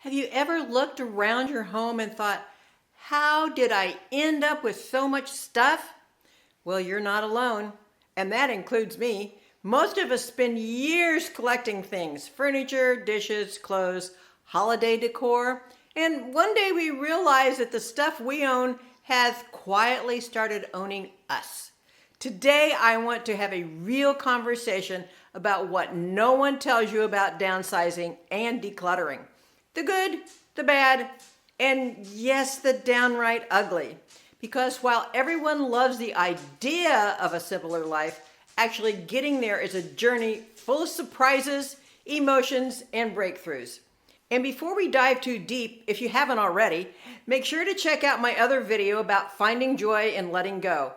Have you ever looked around your home and thought, how did I end up with so much stuff? Well, you're not alone, and that includes me. Most of us spend years collecting things, furniture, dishes, clothes, holiday decor, and one day we realize that the stuff we own has quietly started owning us. Today, I want to have a real conversation about what no one tells you about downsizing and decluttering. The good, the bad, and yes, the downright ugly. Because while everyone loves the idea of a simpler life, actually getting there is a journey full of surprises, emotions, and breakthroughs. And before we dive too deep, if you haven't already, make sure to check out my other video about finding joy and letting go,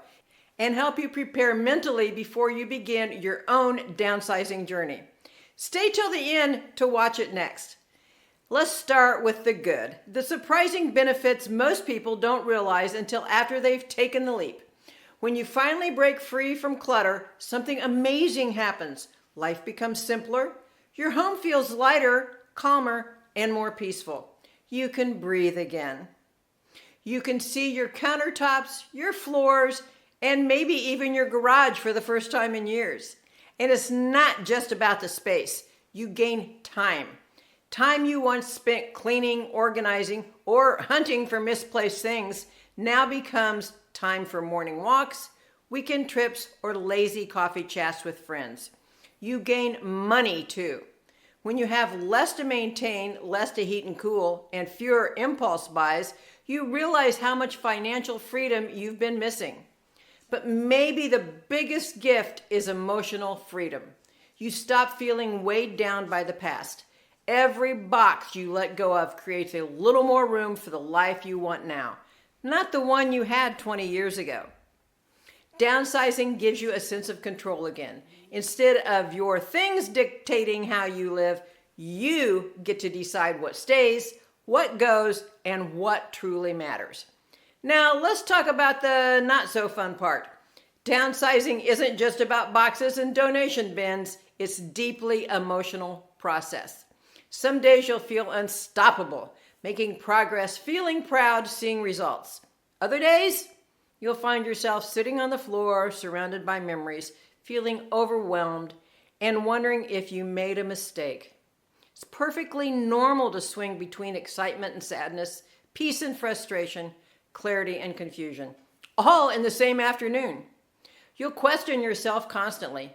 and help you prepare mentally before you begin your own downsizing journey. Stay till the end to watch it next. Let's start with the good. The surprising benefits most people don't realize until after they've taken the leap. When you finally break free from clutter, something amazing happens. Life becomes simpler. Your home feels lighter, calmer, and more peaceful. You can breathe again. You can see your countertops, your floors, and maybe even your garage for the first time in years. And it's not just about the space. You gain time. Time you once spent cleaning, organizing, or hunting for misplaced things now becomes time for morning walks, weekend trips, or lazy coffee chats with friends. You gain money too. When you have less to maintain, less to heat and cool, and fewer impulse buys, you realize how much financial freedom you've been missing. But maybe the biggest gift is emotional freedom. You stop feeling weighed down by the past. Every box you let go of creates a little more room for the life you want now, not the one you had 20 years ago. Downsizing gives you a sense of control again. Instead of your things dictating how you live, you get to decide what stays, what goes, and what truly matters. Now, let's talk about the not so fun part. Downsizing isn't just about boxes and donation bins. It's a deeply emotional process. Some days you'll feel unstoppable, making progress, feeling proud, seeing results. Other days, you'll find yourself sitting on the floor, surrounded by memories, feeling overwhelmed, and wondering if you made a mistake. It's perfectly normal to swing between excitement and sadness, peace and frustration, clarity and confusion, all in the same afternoon. You'll question yourself constantly.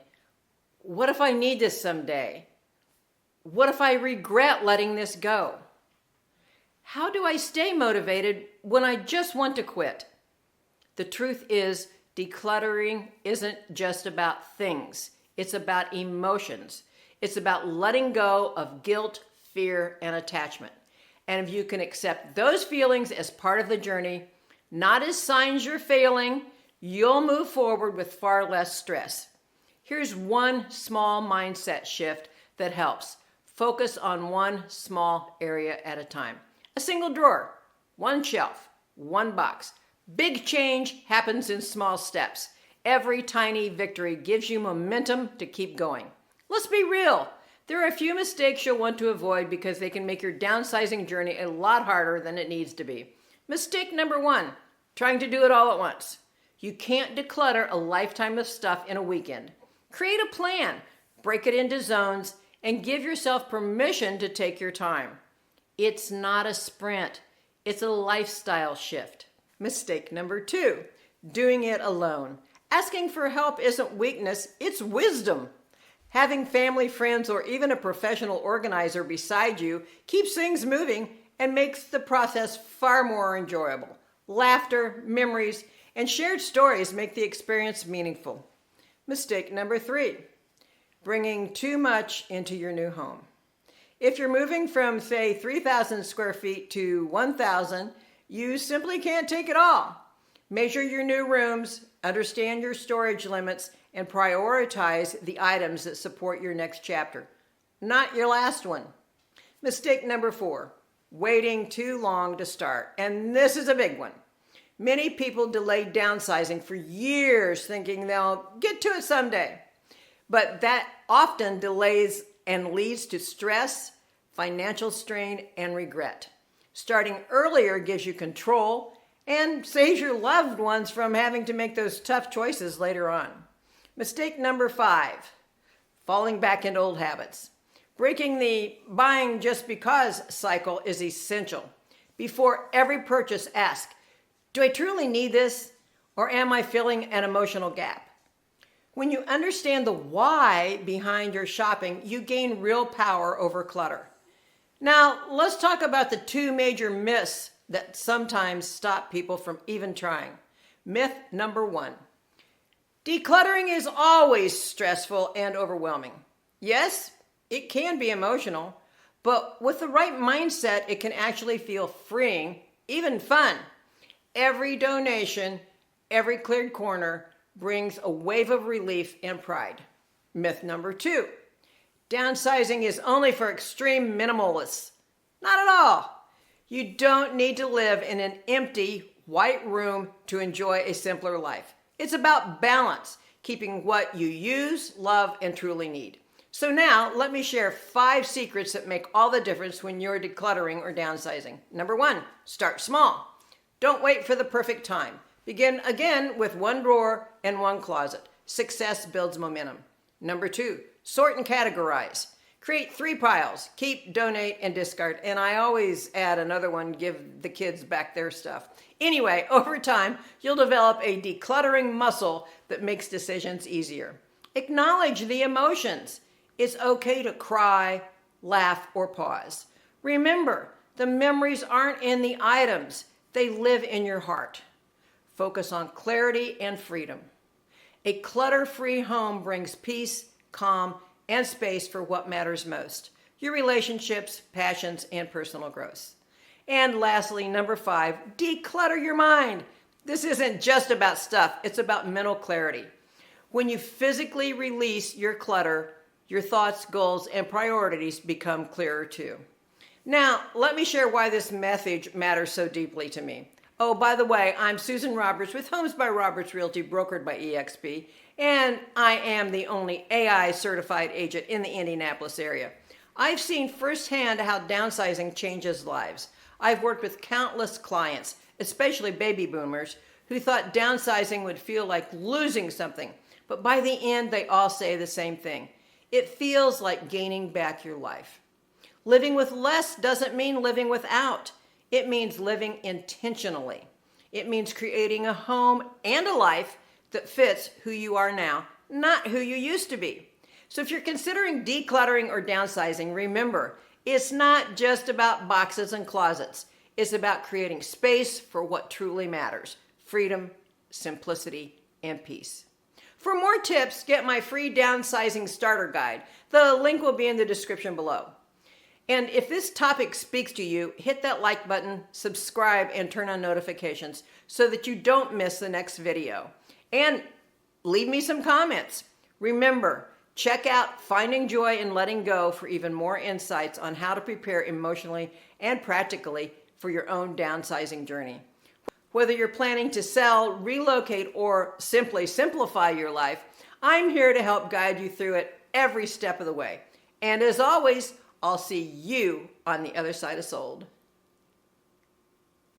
What if I need this someday? What if I regret letting this go? How do I stay motivated when I just want to quit? The truth is, decluttering isn't just about things. It's about emotions. It's about letting go of guilt, fear, and attachment. And if you can accept those feelings as part of the journey, not as signs you're failing, you'll move forward with far less stress. Here's one small mindset shift that helps. Focus on one small area at a time. A single drawer, one shelf, one box. Big change happens in small steps. Every tiny victory gives you momentum to keep going. Let's be real. There are a few mistakes you'll want to avoid because they can make your downsizing journey a lot harder than it needs to be. Mistake number 1, trying to do it all at once. You can't declutter a lifetime of stuff in a weekend. Create a plan, break it into zones, and give yourself permission to take your time. It's not a sprint. It's a lifestyle shift. Mistake number 2, doing it alone. Asking for help isn't weakness, it's wisdom. Having family, friends, or even a professional organizer beside you keeps things moving and makes the process far more enjoyable. Laughter, memories, and shared stories make the experience meaningful. Mistake number 3, bringing too much into your new home. If you're moving from, say, 3,000 square feet to 1,000, you simply can't take it all. Measure your new rooms, understand your storage limits, and prioritize the items that support your next chapter, not your last one. Mistake number 4, waiting too long to start. And this is a big one. Many people delay downsizing for years thinking they'll get to it someday. But that often delays and leads to stress, financial strain, and regret. Starting earlier gives you control and saves your loved ones from having to make those tough choices later on. Mistake number 5, falling back into old habits. Breaking the buying just because cycle is essential. Before every purchase, ask, do I truly need this, or am I filling an emotional gap? When you understand the why behind your shopping, you gain real power over clutter. Now, let's talk about the 2 major myths that sometimes stop people from even trying. Myth number 1. Decluttering is always stressful and overwhelming. Yes, it can be emotional, but with the right mindset, it can actually feel freeing, even fun. Every donation, every cleared corner brings a wave of relief and pride. Myth number 2. Downsizing is only for extreme minimalists. Not at all. You don't need to live in an empty, white room to enjoy a simpler life. It's about balance, keeping what you use, love, and truly need. So now, let me share 5 secrets that make all the difference when you're decluttering or downsizing. Number 1, start small. Don't wait for the perfect time. Begin again with 1 drawer and 1 closet. Success builds momentum. Number 2, sort and categorize. Create 3 piles, keep, donate, and discard. And I always add another one, give the kids back their stuff. Anyway, over time, you'll develop a decluttering muscle that makes decisions easier. Acknowledge the emotions. It's okay to cry, laugh, or pause. Remember, the memories aren't in the items. They live in your heart. Focus on clarity and freedom. A clutter-free home brings peace, calm, and space for what matters most: your relationships, passions, and personal growth. And lastly, number 5, declutter your mind. This isn't just about stuff, it's about mental clarity. When you physically release your clutter, your thoughts, goals, and priorities become clearer too. Now, let me share why this message matters so deeply to me. Oh, by the way, I'm Susan Roberts with Homes by Roberts Realty, brokered by eXp, and I am the only AI certified agent in the Indianapolis area. I've seen firsthand how downsizing changes lives. I've worked with countless clients, especially baby boomers, who thought downsizing would feel like losing something. But by the end, they all say the same thing. It feels like gaining back your life. Living with less doesn't mean living without. It means living intentionally. It means creating a home and a life that fits who you are now, not who you used to be. So if you're considering decluttering or downsizing, remember, it's not just about boxes and closets. It's about creating space for what truly matters: freedom, simplicity, and peace. For more tips, get my free downsizing starter guide. The link will be in the description below. And if this topic speaks to you, hit that like button, subscribe, and turn on notifications so that you don't miss the next video. And leave me some comments. Remember, check out Finding Joy in Letting Go for even more insights on how to prepare emotionally and practically for your own downsizing journey. Whether you're planning to sell, relocate, or simply simplify your life, I'm here to help guide you through it every step of the way. And as always, I'll see you on the other side of sold.